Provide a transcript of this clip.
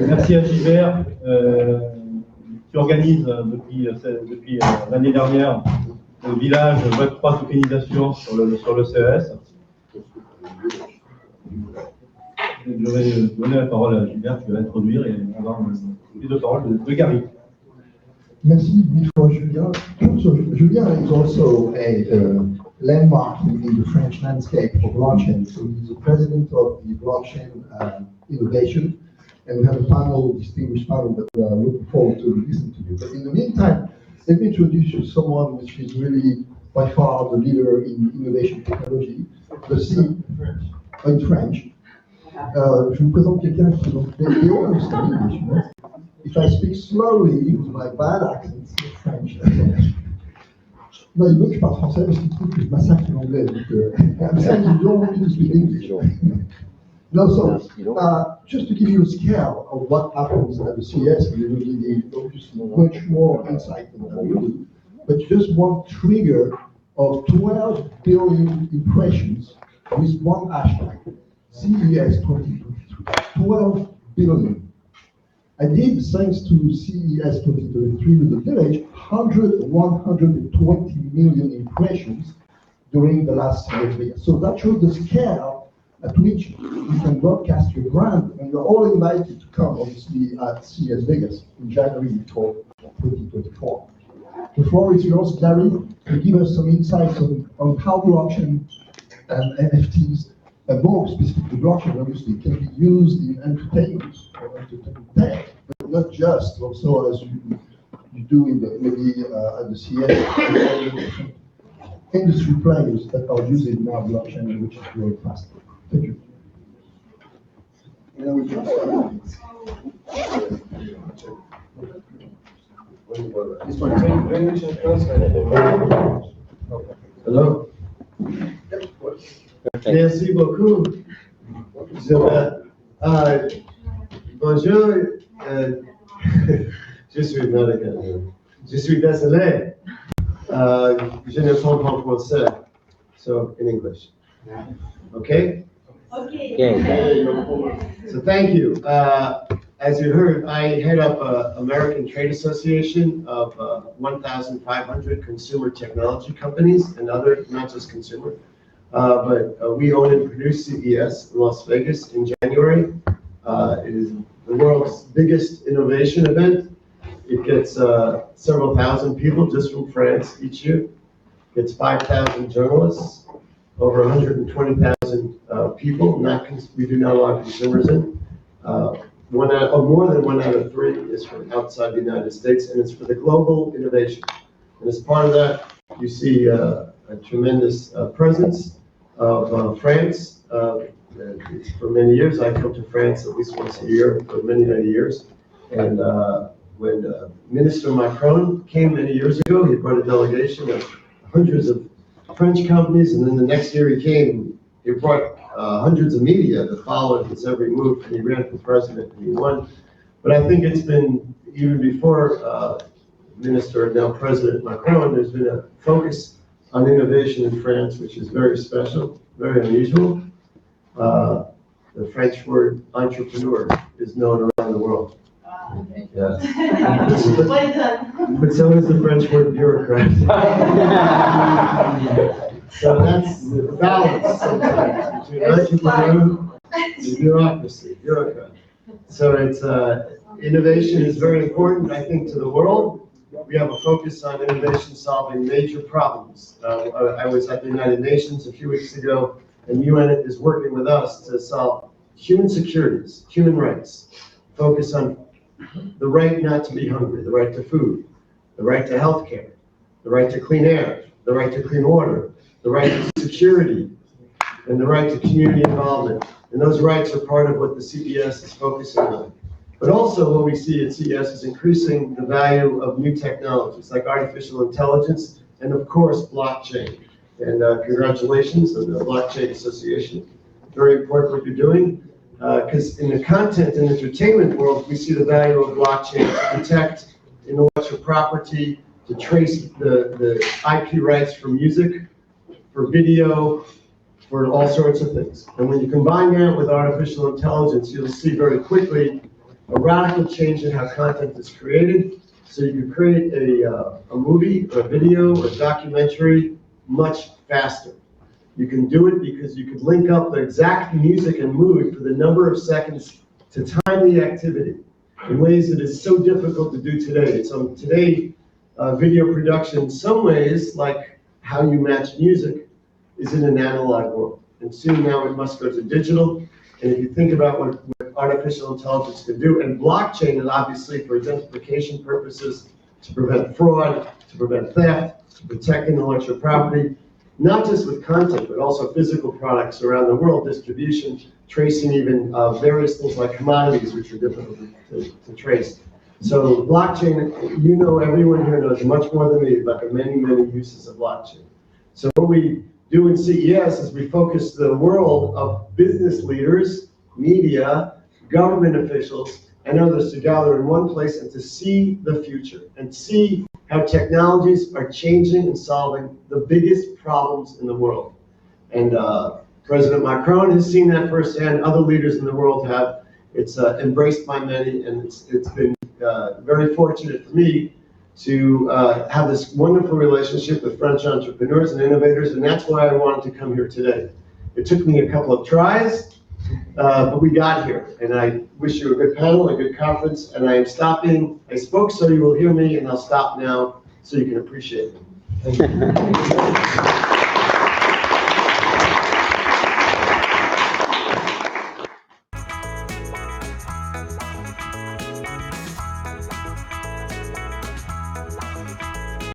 Merci à Gilbert, qui organise depuis l'année dernière le village Web3 tokenisation sur le CES. Je vais donner la parole à Gilbert qui va introduire et on va plus de parole de Gary. Merci mille fois, Julien. So, Julien is also a landmark in the French landscape for blockchain. So he's the president of the blockchain innovation, and we have a panel, distinguished panel that we are looking forward to listen to you. But in the meantime, let me introduce you to someone which is really by far the leader in innovation technology, the CEO in French. Je vous présente quelqu'un qui est If I speak slowly with my bad accent, it's French. Non, il veut que je parle français parce qu'il trouve que je massacre l'anglais. I'm saying you don't want me to speak English. No, so just to give you a scale of what happens at the CES, we will give you obviously much more insight than that we do. But just one trigger of 12 billion impressions with one hashtag, CES 2023. 12 billion. I did, thanks to CES 2023 with the village, 120 million impressions during the last CES. So that shows the scale at which you can broadcast your brand, and you're all invited to come, obviously, at CES Vegas in January for 2024. The floor is yours, Gary, to give us some insights on how blockchain and NFTs, and more specifically blockchain, obviously, can be used in entertainment or entertainment tech, but not just, also as you do in the, maybe at the CES, industry players that are using now blockchain, which is growing fast. Thank you. Hello. Merci beaucoup. Bonjour. Je suis américain. Je suis désolé. Je ne parle pas français. So in English. Okay? Okay. So thank you. As you heard, I head up American Trade Association of 1,500 consumer technology companies and other, not just consumer, but we own and produce CES in Las Vegas in January. It is the world's biggest innovation event. It gets several thousand people just from France each year. It gets 5,000 journalists, over 120,000 people. We do not allow consumers in. More than 1 out of 3 is from outside the United States, and it's for the global innovation. And as part of that, you see a tremendous presence of France. For many years, I come to France at least once a year for many, many years. And when Minister Macron came many years ago, he brought a delegation of hundreds of French companies, and then the next year he came, he brought hundreds of media that followed his every move, and he ran for president and he won. But I think it's been, even before Minister, now President Macron, there's been a focus on innovation in France, which is very special, very unusual. The French word entrepreneur is known around the world. Yeah. But so is the French word bureaucrat. So that's the balance sometimes between entrepreneur and bureaucracy, bureaucrat. So it's innovation is very important, I think, to the world. We have a focus on innovation solving major problems. I was at the United Nations a few weeks ago, and UN is working with us to solve human securities, human rights, focus on the right not to be hungry, the right to food, the right to health care, the right to clean air, the right to clean water, the right to security, and the right to community involvement. And those rights are part of what the CES is focusing on. But also what we see at CES is increasing the value of new technologies like artificial intelligence and of course blockchain. And congratulations on the Blockchain Association. Very important what you're doing. Because in the content and entertainment world, we see the value of blockchain to protect intellectual property, to trace the IP rights for music, for video, for all sorts of things. And when you combine that with artificial intelligence, you'll see very quickly a radical change in how content is created. So you can create a movie or a video or a documentary much faster. You can do it because you could link up the exact music and mood for the number of seconds to time the activity in ways that is so difficult to do today. So today, video production in some ways, like how you match music, is in an analog world. And soon now it must go to digital. And if you think about what artificial intelligence can do, and blockchain is obviously for identification purposes, to prevent fraud, to prevent theft, to protect intellectual property, not just with content, but also physical products around the world, distribution, tracing even various things like commodities, which are difficult to trace. So blockchain, you know, everyone here knows much more than me about the many, many uses of blockchain. So what we do in CES is we focus the world of business leaders, media, government officials, and others to gather in one place and to see the future and see how technologies are changing and solving the biggest problems in the world. And President Macron has seen that firsthand. Other leaders in the world have. It's embraced by many, and it's been very fortunate for me to have this wonderful relationship with French entrepreneurs and innovators, and that's why I wanted to come here today. It took me a couple of tries, but we got here, and I wish you a good panel, a good conference, and I am stopping. I spoke so you will hear me, and I'll stop now so you can appreciate me. Thank you.